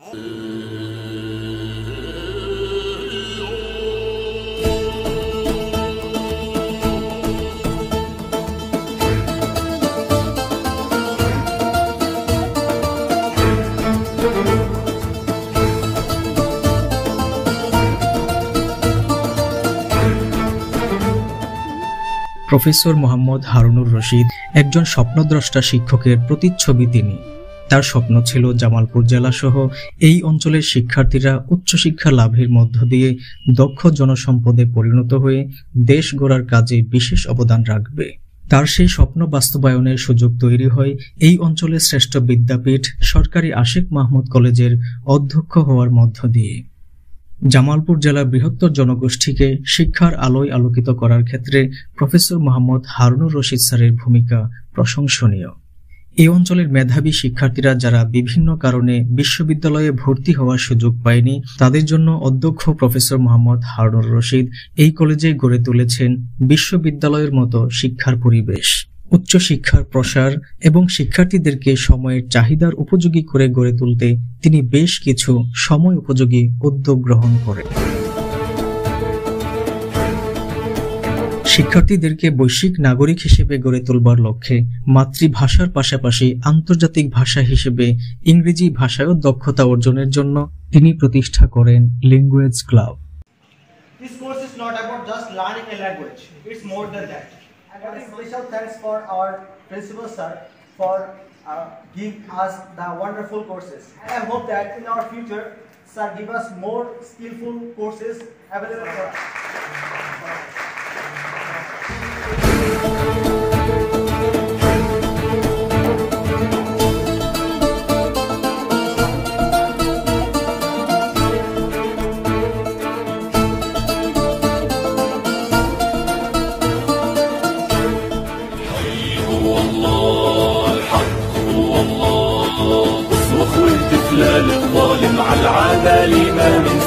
Professor Mohammad Harunur Rashid একজন স্বপ্নদ্রষ্টা শিক্ষকের প্রতিচ্ছবি। তিনি তার স্বপ্ন ছিল জামালপুর জেলা সহ এই অঞ্চলের শিক্ষার্থীরা উচ্চশিক্ষা লাভের মধ্য দিয়ে দক্ষ জনসম্পদে পরিণত হয়ে দেশ গড়ার কাজে বিশেষ অবদান রাখবে। তার সেই স্বপ্ন বাস্তবায়নের সুযোগ তৈরি হয় এই অঞ্চলের শ্রেষ্ঠ বিদ্যাপীঠ সরকারি আশিক মাহমুদ কলেজের অধ্যক্ষ হওয়ার মধ্য দিয়ে। জামালপুর জেলার বৃহত্তর জনগোষ্ঠীকে শিক্ষার আলোয় আলোকিত করার ক্ষেত্রে প্রফেসর মোহাম্মদ হারুনুর রশিদ স্যারের ভূমিকা প্রশংসনীয়। এই অঞ্চলের মেধাবী শিক্ষার্থীরা যারা বিভিন্ন কারণে বিশ্ববিদ্যালয়ে ভর্তি হওয়ার সুযোগ পায়নি, তাদের জন্য অধ্যক্ষ প্রফেসর মোহাম্মদ হারুনুর রশিদ এই কলেজে গড়ে তুলেছেন বিশ্ববিদ্যালয়ের মতো শিক্ষার পরিবেশ। উচ্চশিক্ষার প্রসার এবং শিক্ষার্থীদেরকে সময়ের চাহিদার উপযোগী করে গড়ে তুলতে তিনি বেশ কিছু সময় উপযোগী উদ্যোগ গ্রহণ করেন। শিক্ষার্থীদেরকে বৈশ্বিক নাগরিক হিসেবে গড়ে তোলবার লক্ষ্যে মাতৃভাষার পাশাপাশি আন্তর্জাতিক ভাষা হিসেবে ইংরেজি ভাষায়ও দক্ষতা অর্জনের জন্য তিনি প্রতিষ্ঠা করেন language club. This course is not about just learning a language, it's more than that. And a special thanks for our principal sir for giving us the wonderful courses. And I hope that in our future, sir give us more skillful courses available for us. الظالم على العادة ما من